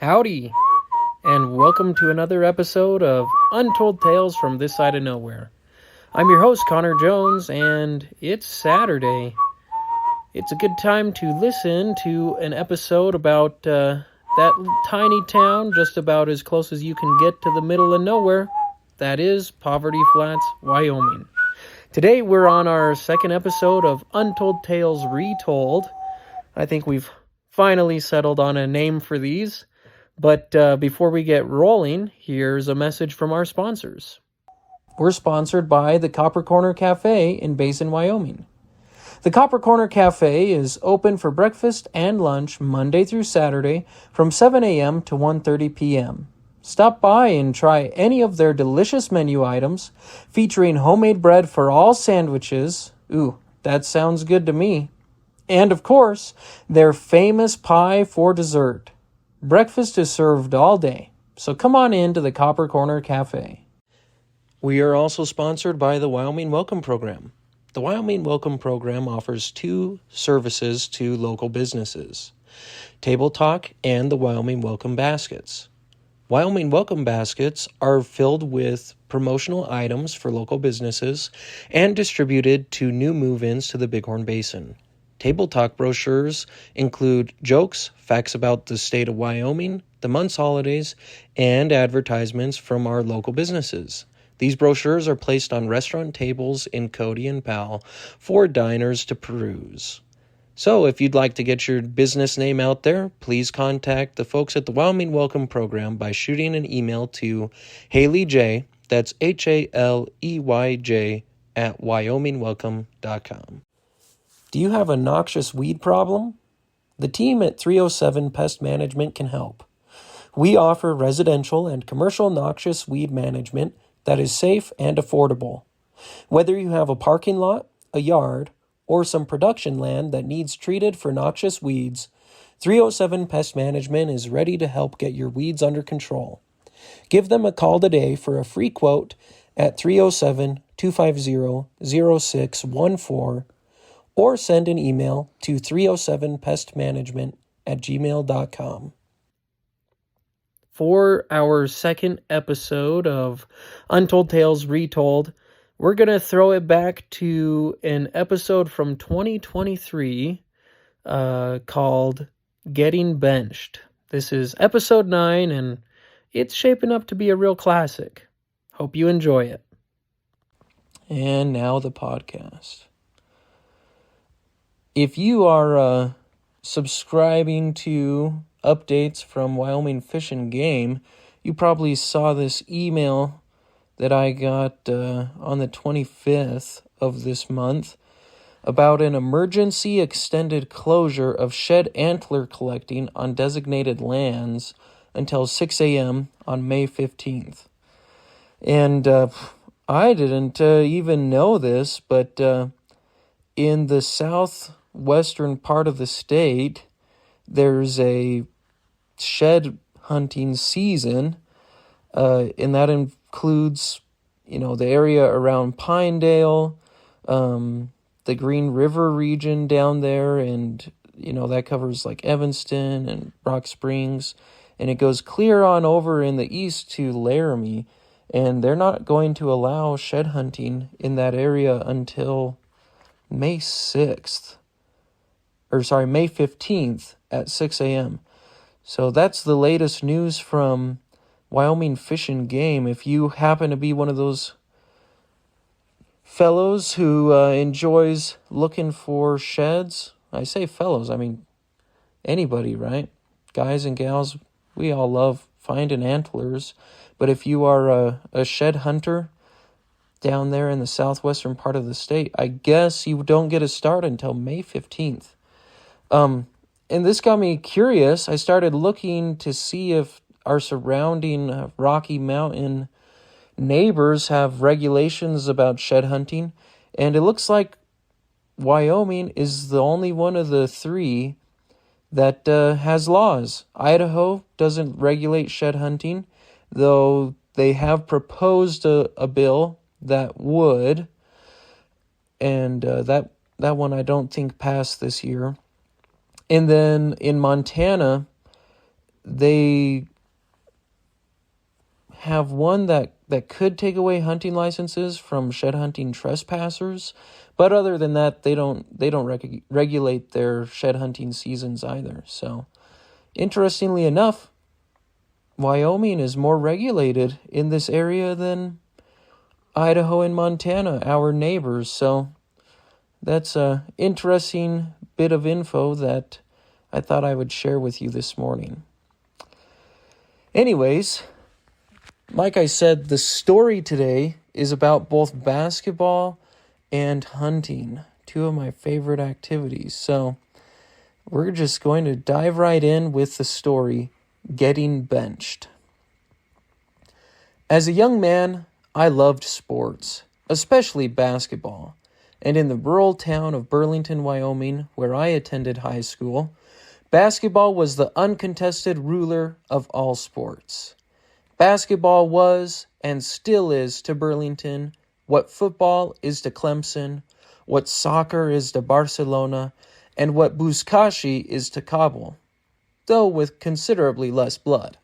Howdy, and welcome to another episode of Untold Tales from This Side of Nowhere. I'm your host, Connor Jones, and it's Saturday. It's a good time to listen to an episode about that tiny town just about as close as you can get to the middle of nowhere. That is Poverty Flats, Wyoming. Today we're on our second episode of Untold Tales Retold. I think we've finally settled on a name for these. But before we get rolling, here's a message from our sponsors. We're sponsored by the Copper Corner Cafe in Basin, Wyoming. The Copper Corner Cafe is open for breakfast and lunch Monday through Saturday from 7 a.m. to 1:30 p.m. Stop by and try any of their delicious menu items featuring homemade bread for all sandwiches. Ooh, that sounds good to me. And of course, their famous pie for dessert. Breakfast is served all day, so come on in to the Copper Corner Cafe. We are also sponsored by the Wyoming Welcome Program. The Wyoming Welcome Program offers two services to local businesses: Table Talk and the Wyoming Welcome Baskets. Wyoming Welcome Baskets are filled with promotional items for local businesses and distributed to new move-ins to the Bighorn Basin. Table Talk brochures include jokes, facts about the state of Wyoming, the month's holidays, and advertisements from our local businesses. These brochures are placed on restaurant tables in Cody and Powell for diners to peruse. So if you'd like to get your business name out there, please contact the folks at the Wyoming Welcome Program by shooting an email to HaleyJ, that's HALEYJ, at wyomingwelcome.com. Do you have a noxious weed problem? The team at 307 Pest Management can help. We offer residential and commercial noxious weed management that is safe and affordable. Whether you have a parking lot, a yard, or some production land that needs treated for noxious weeds, 307 Pest Management is ready to help get your weeds under control. Give them a call today for a free quote at 307-250-0614 or send an email to 307pestmanagement@gmail.com. For our second episode of Untold Tales Retold, we're going to throw it back to an episode from 2023 called Getting Benched. This is episode 9, and it's shaping up to be a real classic. Hope you enjoy it. And now the podcast. If you are subscribing to updates from Wyoming Fish and Game, you probably saw this email that I got on the 25th of this month about an emergency extended closure of shed antler collecting on designated lands until 6 a.m. on May 15th. And I didn't even know this, but in the southwestern part of the state, there's a shed hunting season, and that includes, the area around Pinedale, the Green River region down there, and, that covers like Evanston and Rock Springs, and it goes clear on over in the east to Laramie, and they're not going to allow shed hunting in that area until May 15th at 6 a.m. So that's the latest news from Wyoming Fish and Game. If you happen to be one of those fellows who enjoys looking for sheds, I say fellows, I mean anybody, right? Guys and gals, we all love finding antlers. But if you are a shed hunter down there in the southwestern part of the state, I guess you don't get a start until May 15th. And this got me curious. I started looking to see if our surrounding Rocky Mountain neighbors have regulations about shed hunting. And it looks like Wyoming is the only one of the three that has laws. Idaho doesn't regulate shed hunting, though they have proposed a bill that would, and that one I don't think passed this year. And then in Montana, They have one that could take away hunting licenses from shed hunting trespassers, but other than that, they don't regulate their shed hunting seasons either. So, interestingly enough, Wyoming is more regulated in this area than Idaho and Montana, our neighbors. So, that's a interesting bit of info that I thought I would share with you this morning. Anyways, like I said, the story today is about both basketball and hunting, two of my favorite activities. So we're just going to dive right in with the story, Getting Benched. As a young man, I loved sports, especially basketball. And in the rural town of Burlington, Wyoming, where I attended high school, basketball was the uncontested ruler of all sports. Basketball was, and still is to Burlington, what football is to Clemson, what soccer is to Barcelona, and what buzkashi is to Kabul, though with considerably less blood.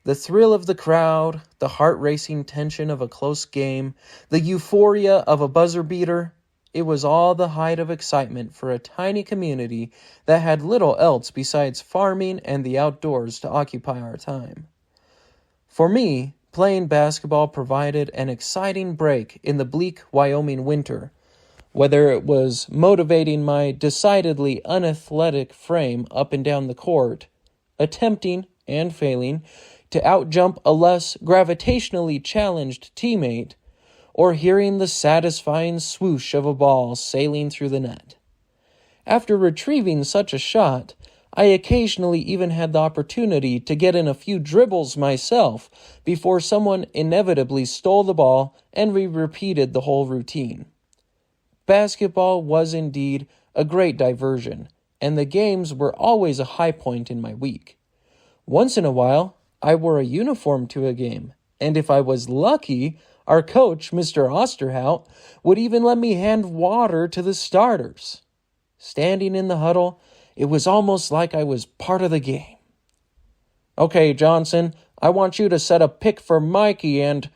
The thrill of the crowd, the heart-racing tension of a close game, the euphoria of a buzzer beater, it was all the height of excitement for a tiny community that had little else besides farming and the outdoors to occupy our time. For me, playing basketball provided an exciting break in the bleak Wyoming winter, whether it was motivating my decidedly unathletic frame up and down the court, attempting and failing to outjump a less gravitationally challenged teammate, or hearing the satisfying swoosh of a ball sailing through the net. After retrieving such a shot, I occasionally even had the opportunity to get in a few dribbles myself before someone inevitably stole the ball and we repeated the whole routine. Basketball was indeed a great diversion, and the games were always a high point in my week. Once in a while, I wore a uniform to a game, and if I was lucky, our coach, Mr. Osterhout, would even let me hand water to the starters. Standing in the huddle, it was almost like I was part of the game. "Okay, Johnson, I want you to set a pick for Mikey and..."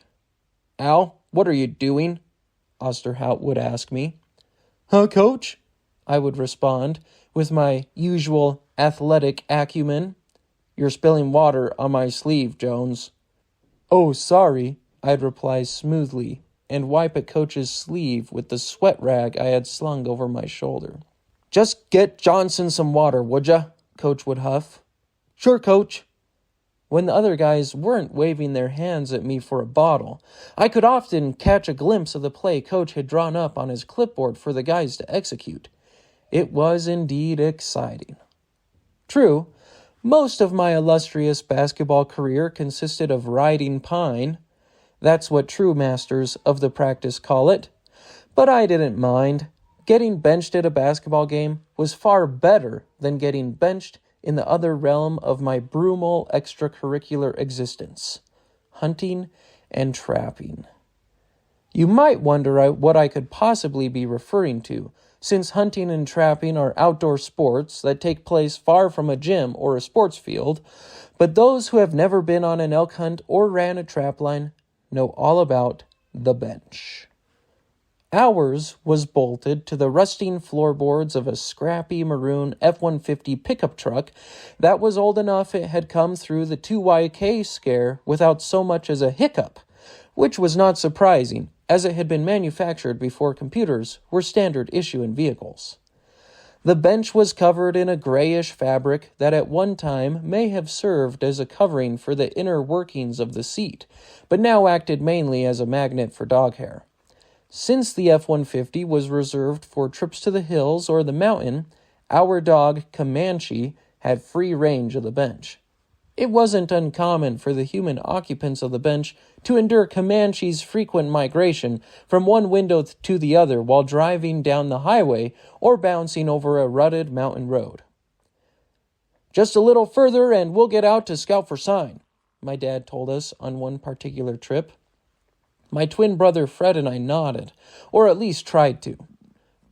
"Al, what are you doing?" Osterhout would ask me. "Huh, Coach?" I would respond with my usual athletic acumen. "You're spilling water on my sleeve, Jones." "Oh, sorry," I'd reply smoothly and wipe at Coach's sleeve with the sweat rag I had slung over my shoulder. "Just get Johnson some water, would ya?" Coach would huff. "Sure, Coach." When the other guys weren't waving their hands at me for a bottle, I could often catch a glimpse of the play Coach had drawn up on his clipboard for the guys to execute. It was indeed exciting. True, most of my illustrious basketball career consisted of riding pine. That's what true masters of the practice call it. But I didn't mind. Getting benched at a basketball game was far better than getting benched in the other realm of my brumal extracurricular existence, hunting and trapping. You might wonder what I could possibly be referring to, since hunting and trapping are outdoor sports that take place far from a gym or a sports field, but those who have never been on an elk hunt or ran a trap line know all about the bench. Ours was bolted to the rusting floorboards of a scrappy maroon F-150 pickup truck that was old enough it had come through the 2YK scare without so much as a hiccup, which was not surprising, as it had been manufactured before computers were standard issue in vehicles. The bench was covered in a grayish fabric that at one time may have served as a covering for the inner workings of the seat, but now acted mainly as a magnet for dog hair. Since the F-150 was reserved for trips to the hills or the mountain, our dog, Comanche, had free range of the bench. It wasn't uncommon for the human occupants of the bench to endure Comanche's frequent migration from one window to the other while driving down the highway or bouncing over a rutted mountain road. "Just a little further and we'll get out to scout for sign," my dad told us on one particular trip. My twin brother Fred and I nodded, or at least tried to.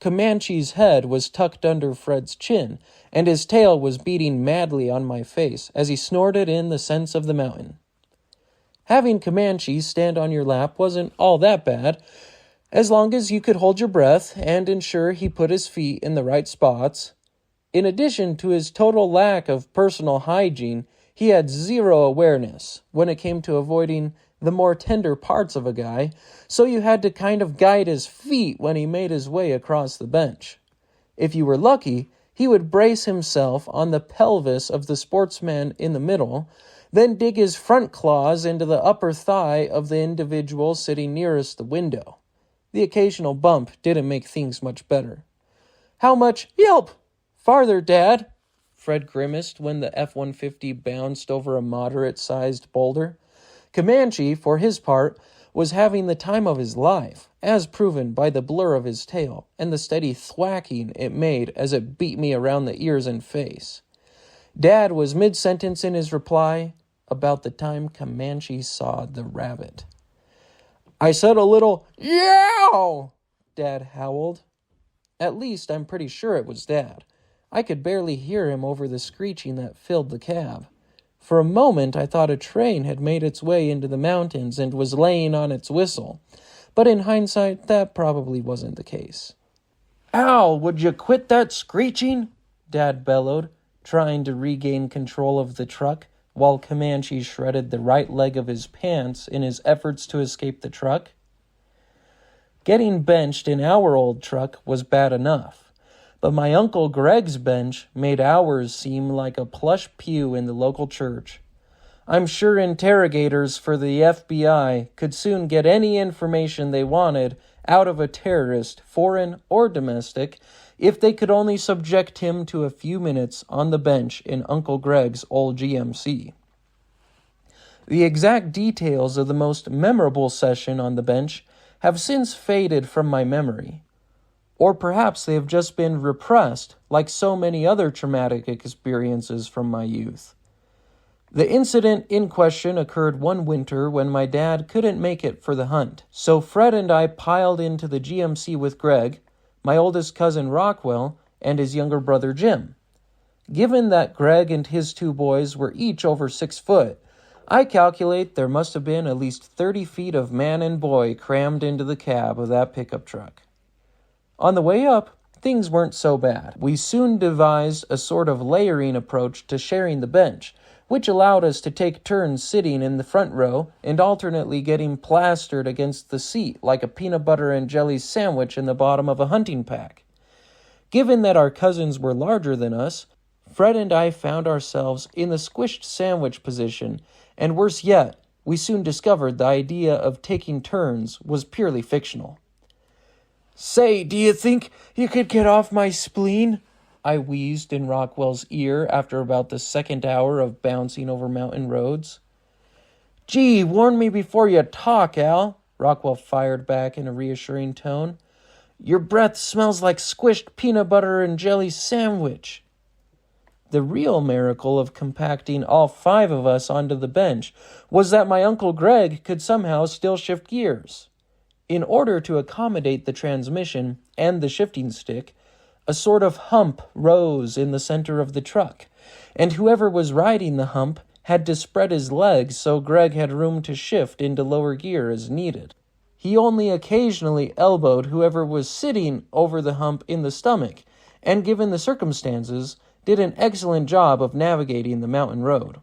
Comanche's head was tucked under Fred's chin, and his tail was beating madly on my face as he snorted in the scents of the mountain. Having Comanche stand on your lap wasn't all that bad, as long as you could hold your breath and ensure he put his feet in the right spots. In addition to his total lack of personal hygiene, he had zero awareness when it came to avoiding the more tender parts of a guy, so you had to kind of guide his feet when he made his way across the bench. If you were lucky, he would brace himself on the pelvis of the sportsman in the middle, then dig his front claws into the upper thigh of the individual sitting nearest the window. The occasional bump didn't make things much better. "How much? Yelp! Farther, Dad!" Fred grimaced when the F-150 bounced over a moderate-sized boulder. Comanche, for his part, was having the time of his life, as proven by the blur of his tail and the steady thwacking it made as it beat me around the ears and face. Dad was mid-sentence in his reply about the time Comanche saw the rabbit. "I said a little, yow!" Dad howled. At least I'm pretty sure it was Dad. I could barely hear him over the screeching that filled the cab. For a moment, I thought a train had made its way into the mountains and was laying on its whistle. But in hindsight, that probably wasn't the case. "Al, would you quit that screeching?" Dad bellowed, trying to regain control of the truck, while Comanche shredded the right leg of his pants in his efforts to escape the truck. Getting benched in our old truck was bad enough, but my Uncle Greg's bench made ours seem like a plush pew in the local church. I'm sure interrogators for the FBI could soon get any information they wanted out of a terrorist, foreign or domestic, if they could only subject him to a few minutes on the bench in Uncle Greg's old GMC. The exact details of the most memorable session on the bench have since faded from my memory. Or perhaps they have just been repressed, like so many other traumatic experiences from my youth. The incident in question occurred one winter when my dad couldn't make it for the hunt, so Fred and I piled into the GMC with Greg, my oldest cousin Rockwell, and his younger brother Jim. Given that Greg and his two boys were each over 6 foot, I calculate there must have been at least 30 feet of man and boy crammed into the cab of that pickup truck. On the way up, things weren't so bad. We soon devised a sort of layering approach to sharing the bench, which allowed us to take turns sitting in the front row and alternately getting plastered against the seat like a peanut butter and jelly sandwich in the bottom of a hunting pack. Given that our cousins were larger than us, Fred and I found ourselves in the squished sandwich position, and worse yet, we soon discovered the idea of taking turns was purely fictional. "Say, do you think you could get off my spleen?" I wheezed in Rockwell's ear after about the second hour of bouncing over mountain roads. "Gee, warn me before you talk, Al," Rockwell fired back in a reassuring tone. "Your breath smells like squished peanut butter and jelly sandwich." The real miracle of compacting all 5 of us onto the bench was that my Uncle Greg could somehow still shift gears. In order to accommodate the transmission and the shifting stick, a sort of hump rose in the center of the truck, and whoever was riding the hump had to spread his legs so Greg had room to shift into lower gear as needed. He only occasionally elbowed whoever was sitting over the hump in the stomach, and given the circumstances, did an excellent job of navigating the mountain road.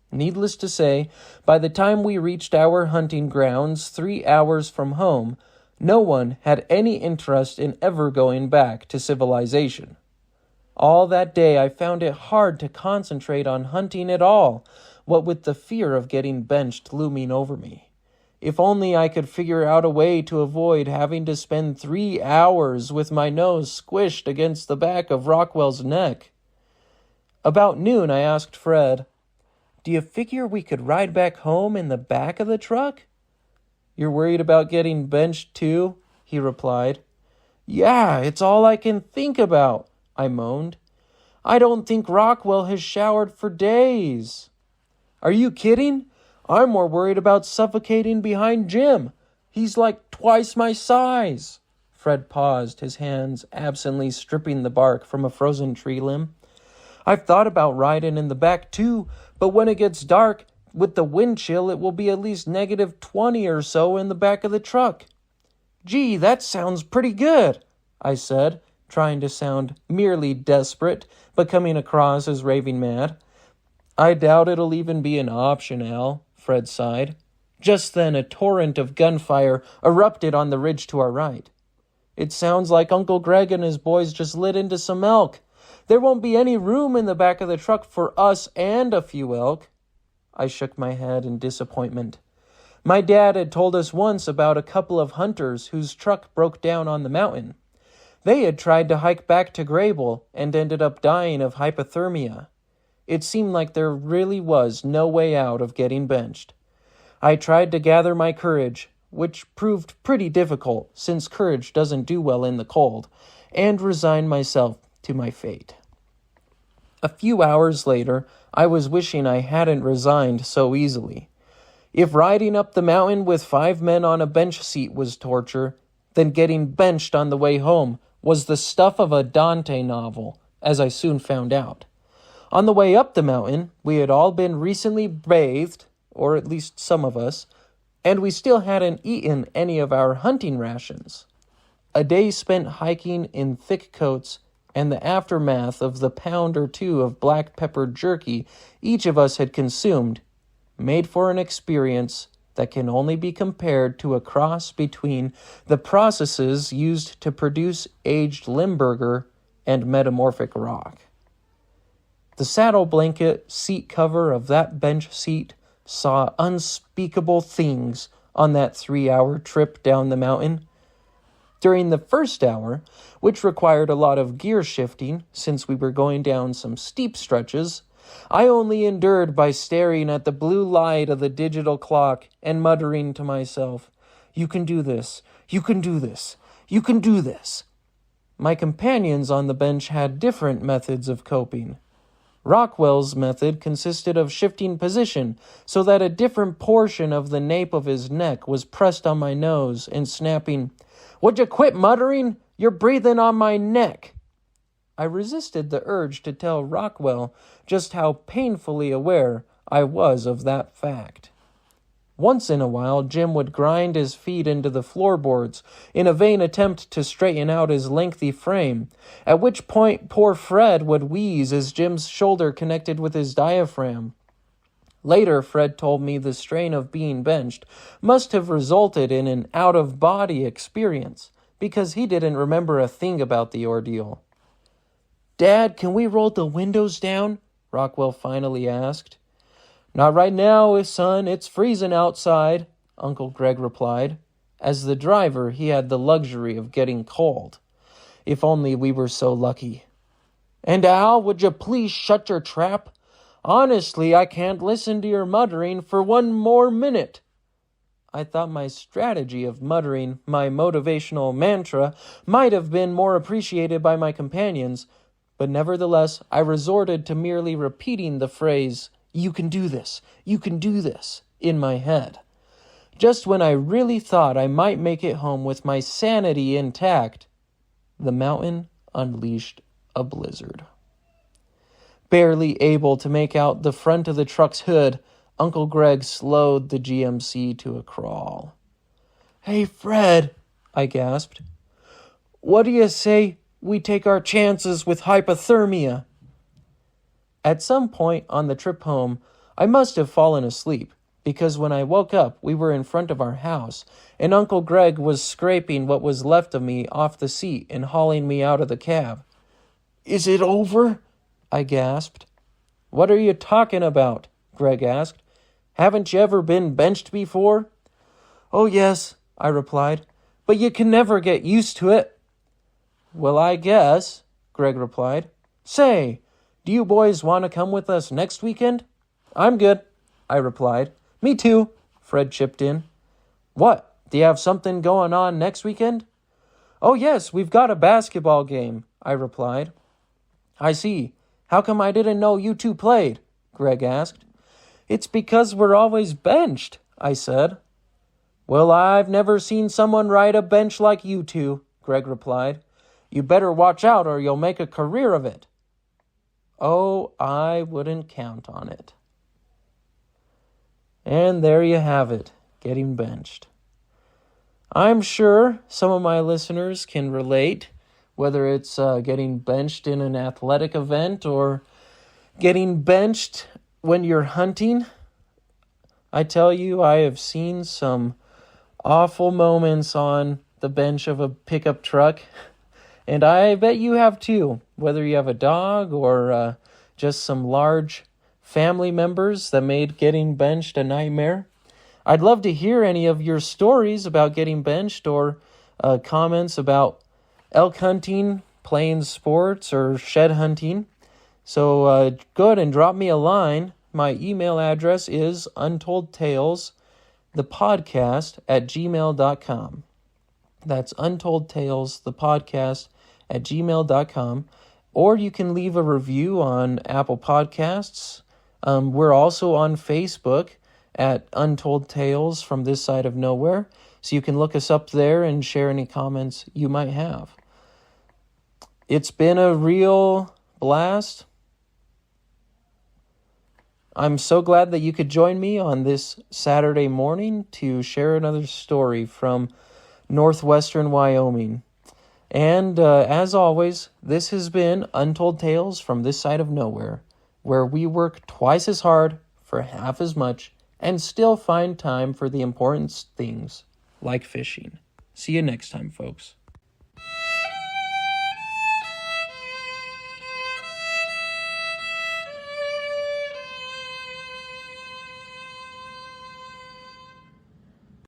Needless to say, by the time we reached our hunting grounds 3 hours from home, no one had any interest in ever going back to civilization. All that day I found it hard to concentrate on hunting at all, what with the fear of getting benched looming over me. If only I could figure out a way to avoid having to spend 3 hours with my nose squished against the back of Rockwell's neck. About noon I asked Fred, "Do you figure we could ride back home in the back of the truck?" "You're worried about getting benched too?" he replied. "Yeah, it's all I can think about," I moaned. "I don't think Rockwell has showered for days." "Are you kidding? I'm more worried about suffocating behind Jim. He's like twice my size," Fred paused, his hands absently stripping the bark from a frozen tree limb. "I've thought about riding in the back too, but when it gets dark, with the wind chill, it will be at least -20 or so in the back of the truck." "Gee, that sounds pretty good," I said, trying to sound merely desperate, but coming across as raving mad. "I doubt it'll even be an option, Al," Fred sighed. Just then a torrent of gunfire erupted on the ridge to our right. "It sounds like Uncle Greg and his boys just lit into some elk. There won't be any room in the back of the truck for us and a few elk." I shook my head in disappointment. My dad had told us once about a couple of hunters whose truck broke down on the mountain. They had tried to hike back to Grable and ended up dying of hypothermia. It seemed like there really was no way out of getting benched. I tried to gather my courage, which proved pretty difficult since courage doesn't do well in the cold, and resigned myself to my fate. A few hours later, I was wishing I hadn't resigned so easily. If riding up the mountain with 5 men on a bench seat was torture, then getting benched on the way home was the stuff of a Dante novel, as I soon found out. On the way up the mountain, we had all been recently bathed, or at least some of us, and we still hadn't eaten any of our hunting rations. A day spent hiking in thick coats and the aftermath of the pound or two of black pepper jerky each of us had consumed made for an experience that can only be compared to a cross between the processes used to produce aged Limburger and metamorphic rock. The saddle blanket seat cover of that bench seat saw unspeakable things on that 3-hour trip down the mountain. During the first hour, which required a lot of gear shifting since we were going down some steep stretches, I only endured by staring at the blue light of the digital clock and muttering to myself, "You can do this, you can do this, you can do this." My companions on the bench had different methods of coping. Rockwell's method consisted of shifting position so that a different portion of the nape of his neck was pressed on my nose and snapping, "Would you quit muttering? You're breathing on my neck." I resisted the urge to tell Rockwell just how painfully aware I was of that fact. Once in a while, Jim would grind his feet into the floorboards in a vain attempt to straighten out his lengthy frame, at which point poor Fred would wheeze as Jim's shoulder connected with his diaphragm. Later, Fred told me the strain of being benched must have resulted in an out-of-body experience, because he didn't remember a thing about the ordeal. "Dad, can we roll the windows down?" Rockwell finally asked. "Not right now, son. It's freezing outside," Uncle Greg replied. As the driver, he had the luxury of getting cold. If only we were so lucky. "And Al, would you please shut your trap? Honestly, I can't listen to your muttering for one more minute." I thought my strategy of muttering my motivational mantra might have been more appreciated by my companions, but nevertheless I resorted to merely repeating the phrase, "You can do this, you can do this," in my head. Just when I really thought I might make it home with my sanity intact, the mountain unleashed a blizzard. Barely able to make out the front of the truck's hood, Uncle Greg slowed the GMC to a crawl. "Hey, Fred," I gasped. "What do you say we take our chances with hypothermia?" At some point on the trip home, I must have fallen asleep, because when I woke up, we were in front of our house, and Uncle Greg was scraping what was left of me off the seat and hauling me out of the cab. "Is it over?" I gasped. "What are you talking about?" Greg asked. "Haven't you ever been benched before?" "Oh, yes," I replied, "but you can never get used to it." "Well, I guess," Greg replied. "Say, do you boys want to come with us next weekend?" "I'm good," I replied. "Me too," Fred chipped in. "What, do you have something going on next weekend?" "Oh, yes, we've got a basketball game," I replied. "I see. How come I didn't know you two played?" Greg asked. "It's because we're always benched," I said. "Well, I've never seen someone ride a bench like you two," Greg replied. "You better watch out or you'll make a career of it." Oh, I wouldn't count on it. And there you have it, getting benched. I'm sure some of my listeners can relate, whether it's getting benched in an athletic event or getting benched when you're hunting. I tell you, I have seen some awful moments on the bench of a pickup truck, and I bet you have too, whether you have a dog or just some large family members that made getting benched a nightmare. I'd love to hear any of your stories about getting benched or comments about elk hunting, playing sports, or shed hunting. So go ahead and drop me a line. My email address is untoldtalesthepodcast@gmail.com. That's untoldtalesthepodcast@gmail.com. Or you can leave a review on Apple Podcasts. We're also on Facebook at Untold Tales from This Side of Nowhere. So you can look us up there and share any comments you might have. It's been a real blast. I'm so glad that you could join me on this Saturday morning to share another story from northwestern Wyoming. And as always, this has been Untold Tales from This Side of Nowhere, where we work twice as hard for half as much and still find time for the important things like fishing. See you next time, folks.